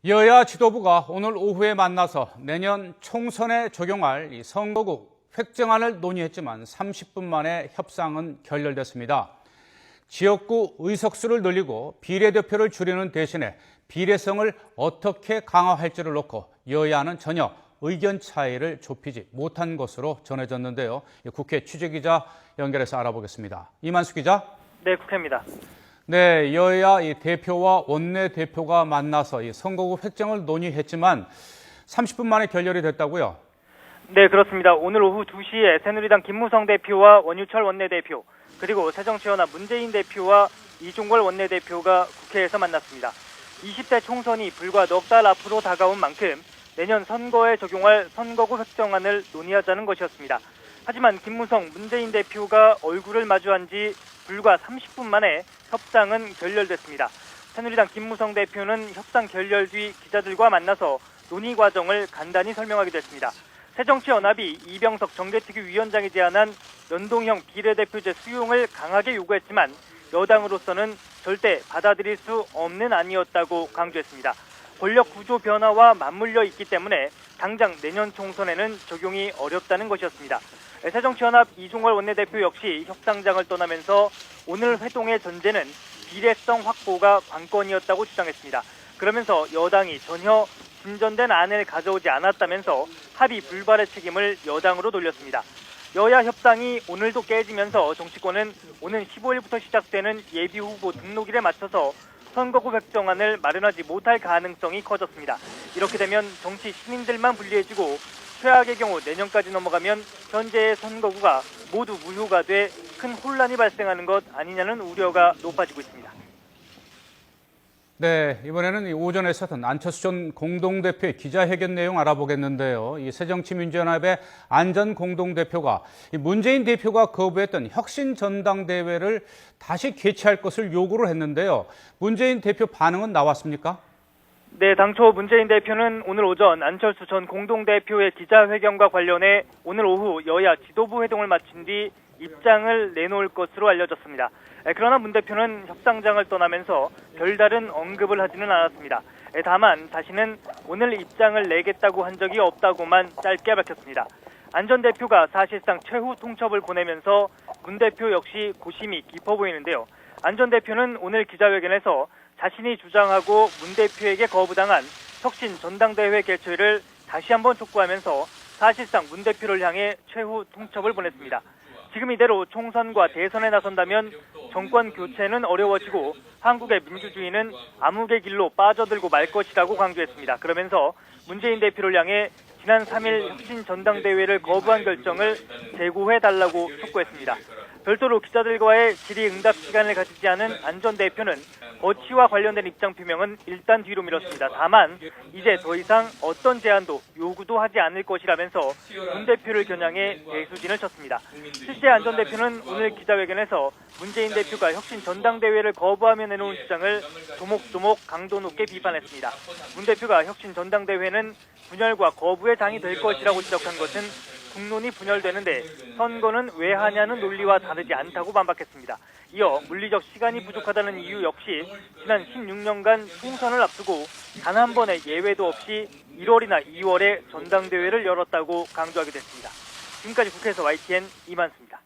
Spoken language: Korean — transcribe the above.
여야 지도부가 오늘 오후에 만나서 내년 총선에 적용할 이 선거구 획정안을 논의했지만 30분 만에 협상은 결렬됐습니다. 지역구 의석수를 늘리고 비례대표를 줄이는 대신에 비례성을 어떻게 강화할지를 놓고 여야는 전혀 의견 차이를 좁히지 못한 것으로 전해졌는데요. 국회 취재기자 연결해서 알아보겠습니다. 이만수 기자. 네, 국회입니다. 네, 여야 대표와 원내대표가 만나서 이 선거구 획정을 논의했지만 30분 만에 결렬이 됐다고요? 네, 그렇습니다. 오늘 오후 2시에 새누리당 김무성 대표와 원유철 원내대표, 그리고 새정치연합 문재인 대표와 이종걸 원내대표가 국회에서 만났습니다. 20대 총선이 불과 넉 달 앞으로 다가온 만큼 내년 선거에 적용할 선거구 획정안을 논의하자는 것이었습니다. 하지만 김무성 문재인 대표가 얼굴을 마주한 지 불과 30분 만에 협상은 결렬됐습니다. 새누리당 김무성 대표는 협상 결렬 뒤 기자들과 만나서 논의 과정을 간단히 설명하기도 했습니다. 새정치연합이 이병석 정개특위 위원장이 제안한 연동형 비례대표제 수용을 강하게 요구했지만 여당으로서는 절대 받아들일 수 없는 안이었다고 강조했습니다. 권력 구조 변화와 맞물려 있기 때문에 당장 내년 총선에는 적용이 어렵다는 것이었습니다. 새정치연합 이종걸 원내대표 역시 협상장을 떠나면서 오늘 회동의 전제는 비례성 확보가 관건이었다고 주장했습니다. 그러면서 여당이 전혀 진전된 안을 가져오지 않았다면서 합의 불발의 책임을 여당으로 돌렸습니다. 여야 협상이 오늘도 깨지면서 정치권은 오는 15일부터 시작되는 예비후보 등록일에 맞춰서 선거구 획정안을 마련하지 못할 가능성이 커졌습니다. 이렇게 되면 정치 신인들만 불리해지고 최악의 경우 내년까지 넘어가면 현재의 선거구가 모두 무효가 돼 큰 혼란이 발생하는 것 아니냐는 우려가 높아지고 있습니다. 네, 이번에는 오전에 있었던 안철수 전 공동대표의 기자회견 내용 알아보겠는데요. 이 새정치민주연합의 안 전 공동대표가 문재인 대표가 거부했던 혁신전당대회를 다시 개최할 것을 요구를 했는데요. 문재인 대표 반응은 나왔습니까? 네, 당초 문재인 대표는 오늘 오전 안철수 전 공동대표의 기자회견과 관련해 오늘 오후 여야 지도부 회동을 마친 뒤 입장을 내놓을 것으로 알려졌습니다. 그러나 문 대표는 협상장을 떠나면서 별다른 언급을 하지는 않았습니다. 다만 자신은 오늘 입장을 내겠다고 한 적이 없다고만 짧게 밝혔습니다. 안 전 대표가 사실상 최후 통첩을 보내면서 문 대표 역시 고심이 깊어 보이는데요. 안 전 대표는 오늘 기자회견에서 자신이 주장하고 문 대표에게 거부당한 혁신 전당대회 개최를 다시 한번 촉구하면서 사실상 문 대표를 향해 최후 통첩을 보냈습니다. 지금 이대로 총선과 대선에 나선다면 정권 교체는 어려워지고 한국의 민주주의는 암흑의 길로 빠져들고 말 것이라고 강조했습니다. 그러면서 문재인 대표를 향해 지난 3일 혁신 전당대회를 거부한 결정을 재고해달라고 촉구했습니다. 별도로 기자들과의 질의응답 시간을 가지지 않은 안 전 대표는 거취와 관련된 입장 표명은 일단 뒤로 미뤘습니다. 다만 이제 더 이상 어떤 제안도 요구도 하지 않을 것이라면서 문 대표를 겨냥해 대수진을 쳤습니다. 실제 안 전 대표는 오늘 기자회견에서 문재인 대표가 혁신 전당대회를 거부하며 내놓은 주장을 조목조목 강도 높게 비판했습니다. 문 대표가 혁신 전당대회는 분열과 거부의 장이 될 것이라고 지적한 것은 국론이 분열되는데 선거는 왜 하냐는 논리와 다르지 않다고 반박했습니다. 이어 물리적 시간이 부족하다는 이유 역시 지난 16년간 총선을 앞두고 단 한 번의 예외도 없이 1월이나 2월에 전당대회를 열었다고 강조하게 됐습니다. 지금까지 국회에서 YTN 이만수입니다.